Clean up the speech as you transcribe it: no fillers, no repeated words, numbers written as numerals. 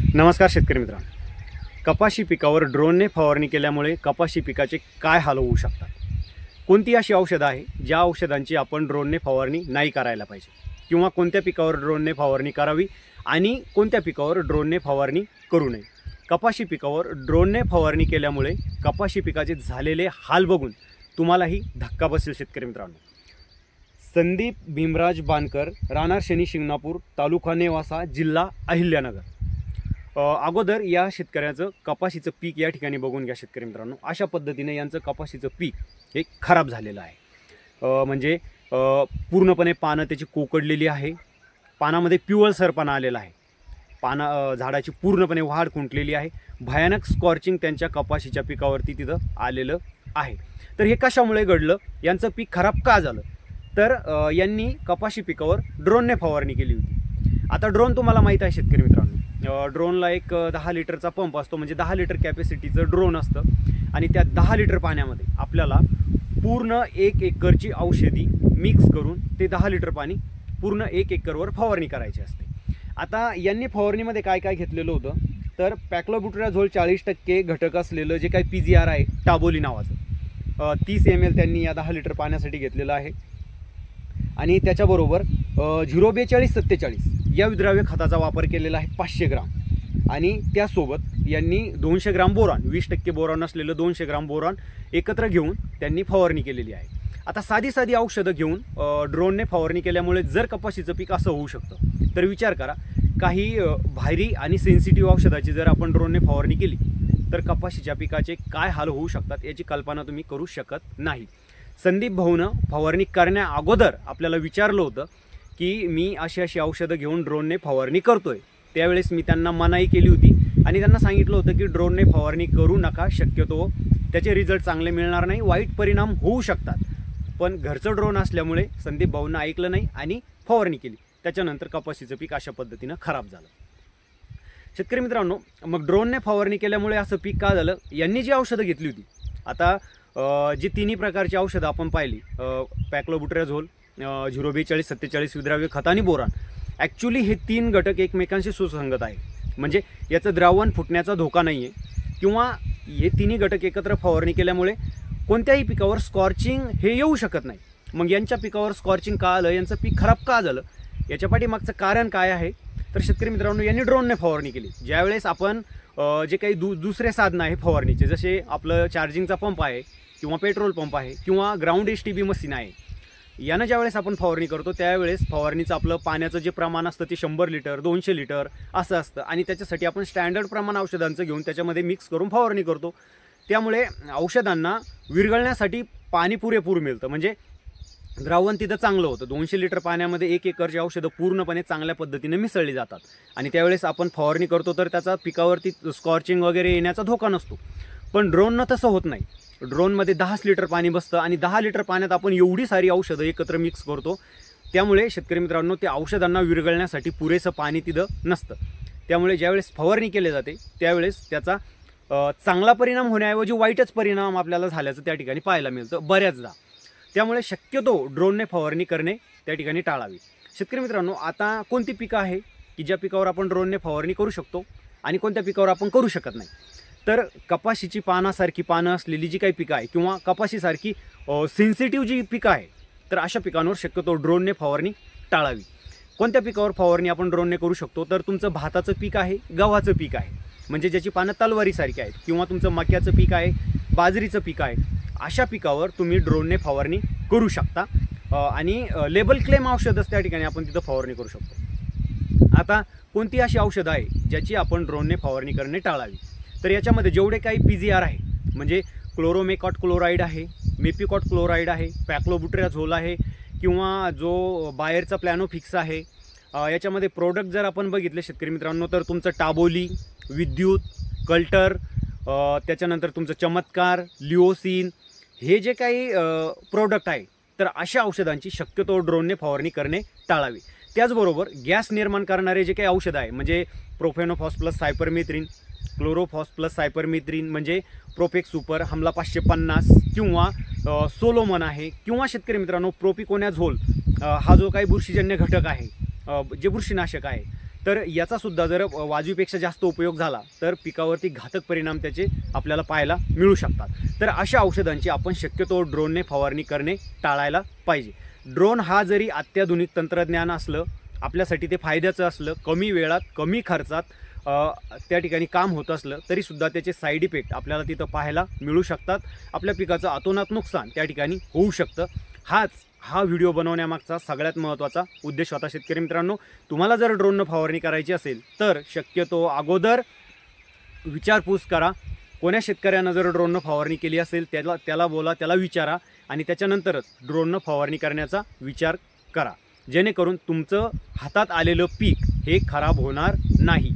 नमस्कार शेतकरी मित्रांनो. कपाशी पिकावर ड्रोनने फवारणी केल्यामुळे कपाशी पिकाचे काय हाल होऊ शकतात? कोणती अशी औषधं आहे ज्या औषधांची आपण ड्रोनने फवारणी नाही करायला पाहिजे, किंवा कोणत्या पिकावर ड्रोनने फवारणी करावी आणि कोणत्या पिकावर ड्रोनने फवारणी करू नये? कपाशी पिकावर ड्रोनने फवारणी केल्यामुळे कपाशी पिकाचे झालेले हाल बघून तुम्हालाही धक्का बसेल शेतकरी मित्रांनो. संदीप भीमराज बानकर, राहणार शनी शिंगणापूर, तालुका नेवासा, जिल्हा अहिल्यानगर. अगोदर या शेतकऱ्याचं कपाशीचं पीक या ठिकाणी बघून घ्या शेतकरी मित्रांनो. अशा पद्धतीने यांचं कपाशीचं पीक हे खराब झालेलं आहे. म्हणजे पूर्णपणे पानं त्याची कोकडलेली आहे, पानामध्ये पिवळसरपणा आलेला आहे, झाडाची पूर्णपणे वाढ खुंटलेली आहे, भयानक स्कॉर्चिंग त्यांच्या कपाशीच्या पिकावरती तिथं आलेलं आहे. तर हे कशामुळे घडलं, यांचं पीक खराब का झालं? तर यांनी कपाशी पिकावर ड्रोनने फवारणी केली होती. आता ड्रोन तुम्हाला माहीत आहे शेतकरी मित्रांनो, ड्रोनला एक 10 लिटरचा पंप असतो, म्हणजे 10 लिटर कॅपॅसिटीचं ड्रोन असतं आणि त्या 10 लिटर पाण्यामध्ये आपल्याला पूर्ण 1 एकरची औषधी मिक्स करून ते 10 लिटर पाणी पूर्ण 1 एकरवर फवारणी करायची असते. आता यांनी फवारणीमध्ये काय काय घेतलेलं होतं, तर पॅक्लोब्युटेराझोल 40% घटक असलेलं जे काही PGR आहे टाबोली नावाचं 30 ml त्यांनी या 10 लिटर पाण्यासाठी घेतलेलं आहे. आणि त्याच्याबरोबर 04247 या विद्राव्य खताचा वापर केलेला आहे 500 ग्राम. आणि त्यासोबत यांनी 200 ग्राम बोरॉन, 20% बोरॉन असलेलं 200 ग्राम बोरॉन एकत्र घेऊन त्यांनी फवारणी केलेली आहे. आता साधी औषधं घेऊन ड्रोनने फवारणी केल्यामुळे जर कपाशीचं पीक असं होऊ शकतं, तर विचार करा, काही भारी आणि सेन्सिटिव्ह औषधाची जर आपण ड्रोनने फवारणी केली तर कपाशीच्या पिकाचे काय हाल होऊ शकतात याची कल्पना तुम्ही करू शकत नाही. संदीप भाऊनं फवारणी करण्या अगोदर आपल्याला विचारलं होतं की मी अशी औषधं घेऊन ड्रोनने फवारणी करतोय. त्यावेळेस मी त्यांना मनाई केली होती आणि त्यांना सांगितलं होतं की ड्रोनने फवारणी करू नका, शक्यतो त्याचे रिझल्ट चांगले मिळणार नाही, वाईट परिणाम होऊ शकतात. पण घरचं ड्रोन असल्यामुळे संदीप भाऊंना ऐकलं नाही आणि फवारणी केली. त्याच्यानंतर कपाशीचं पीक अशा पद्धतीनं खराब झालं. शेतकरी मित्रांनो, मग ड्रोनने फवारणी केल्यामुळे असं पीक का झालं? यांनी जी औषधं घेतली होती, आता जी तिन्ही प्रकारची औषधं आपण पाहिली, पॅक्लोब्युटेराझोल, 04247 विद्राव्य खत आणि बोरान, ॲक्च्युली हे 3 घटक एकमेकांशी सुसंगत आहे. म्हणजे याचं द्रावण फुटण्याचा धोका नाही आहे, किंवा हे तिन्ही घटक एकत्र फवारणी केल्यामुळे कोणत्याही पिकावर स्कॉर्चिंग हे येऊ शकत नाही. मग यांच्या पिकावर स्कॉर्चिंग का आलं, यांचं पीक खराब का झालं, याच्या पाठीमागचं कारण काय आहे? तर शेतकरी मित्रांनो, यांनी ड्रोनने फवारणी केली. ज्यावेळेस आपण जे काही दुसरे साधनं आहे फवारणीचे, जसे आपलं चार्जिंगचा पंप आहे, किंवा पेट्रोल पंप आहे, किंवा ग्राउंड STB मशीन आहे, यानं ज्यावेळेस आपण फवारणी करतो त्यावेळेस फवारणीचं आपलं पाण्याचं जे प्रमाण असतं ते 100 लिटर 200 लिटर असं असतं. आणि त्याच्यासाठी आपण स्टँडर्ड प्रमाण औषधांचं घेऊन त्याच्यामध्ये मिक्स करून फवारणी करतो. त्यामुळे औषधांना विरघळण्यासाठी पाणी पुरेपूर मिळतं, म्हणजे द्रावण तिथं चांगलं होतं. 200 लिटर पाण्यामध्ये 1 एकरची औषधं पूर्णपणे चांगल्या पद्धतीने मिसळली जातात. आणि त्यावेळेस आपण फवारणी करतो तर त्याचा पिकावरती स्कॉर्चिंग वगैरे येण्याचा धोका नसतो. पण ड्रोननं तसं होत नाही. ड्रोनमध्ये 10 लिटर पाणी बसतं आणि 10 लिटर पाण्यात आपण एवढी सारी औषधं एकत्र मिक्स करतो. त्यामुळे शेतकरी मित्रांनो, त्या औषधांना विरघळण्यासाठी पुरेसं पाणी तिथं नसतं. त्यामुळे ज्यावेळेस फवारणी केली जाते त्यावेळेस त्याचा चांगला परिणाम होण्याऐवजी वाईटच परिणाम आपल्याला झाल्याचं त्या ठिकाणी पाहायला मिळतं बऱ्याचदा. त्यामुळे शक्यतो ड्रोनने फवारणी करणे त्या ठिकाणी टाळावी. शेतकरी मित्रांनो, आता कोणती पिकं आहे की ज्या पिकावर आपण ड्रोनने फवारणी करू शकतो आणि कोणत्या पिकावर आपण करू शकत नाही? तर कपाशीची पानासारखी पानं असलेली जी काही पिकं आहे, किंवा कपाशीसारखी सेन्सिटिव्ह जी पिकं आहे, तर अशा पिकांवर शक्यतो ड्रोनने फवारणी टाळावी. कोणत्या पिकावर फवारणी आपण ड्रोनने करू शकतो? तर तुमचं भाताचं पीक आहे, गव्हाचं पीक आहे, म्हणजे ज्याची पानं तलवारीसारखी आहेत, किंवा तुमचं मक्याचं पीक आहे, बाजरीचं पीक आहे, अशा पिकावर तुम्ही ड्रोनने फवारणी करू शकता. आणि लेबल क्लेम औषधच त्या ठिकाणी आपण तिथं फवारणी करू शकतो. आता कोणती अशी औषधं आहे ज्याची आपण ड्रोनने फवारणी करणे टाळावी? तर याच्यामध्ये जेवढे काही PGR आहे, म्हणजे क्लोरोमेकॉट क्लोराईड आहे, मेपिकॉट क्लोराईड आहे, पॅक्लोब्युटेराझोल आहे, किंवा जो बायरचा प्लॅनोफिक्स आहे, याच्यामध्ये प्रोडक्ट जर आपण बघितले शेतकरी मित्रांनो, तर तुमचं टाबोली, विद्युत, कल्टर, त्याच्यानंतर तुमचं चमत्कार, लिओसिन, हे जे काही प्रोडक्ट आहे, तर अशा औषधांची शक्यतो ड्रोनने फवारणी करणे टाळावी. त्याचबरोबर गॅस निर्माण करणारे जे काही औषध आहे, म्हणजे profenofos plus cypermethrin, chlorophos plus cypermethrin, म्हणजे प्रोपेक्स सुपर, हमला 550, किंवा सोलोमन आहे, किंवा शेतकरी मित्रांनो प्रोपिकोनॅझोल, हा जो काही बुरशीजन्य घटक आहे, जे बुरशीनाशक आहे, तर याचासुद्धा जर वाजवीपेक्षा जास्त उपयोग झाला तर पिकावरती घातक परिणाम त्याचे आपल्याला पाहायला मिळू शकतात। तर अशा औषधांची आपण शक्यतो ड्रोनने फवारणी करणे टाळायला पाहिजे। ड्रोन हा जरी अत्याधुनिक तंत्रज्ञान असलं, आपल्यासाठी ते फायद्याचं असलं, कमी वेळात कमी खर्चात त्या ठिकाणी काम होत असलं तरीसुद्धा त्याचे साईड इफेक्ट आपल्याला तिथं पाहायला मिळू शकतात। आपल्या पिकाचं अतोनात नुकसान त्या ठिकाणी होऊ शकतं। हा व्हिडिओ बनवण्यामागचा सगळ्यात महत्त्वाचा उद्देश होता। शेतकरी मित्रांनो, तुम्हाला जर ड्रोननं फवारणी करायची असेल तर शक्यतो अगोदर विचारपूस करा। कोण्या शेतकऱ्यानं जर ड्रोननं फवारणी केली असेल त्याला बोला, त्याला विचारा आणि त्याच्यानंतरच ड्रोननं फवारणी करण्याचा विचार करा, जेणेकरून तुमचं हातात आलेलं पीक हे खराब होणार नाही।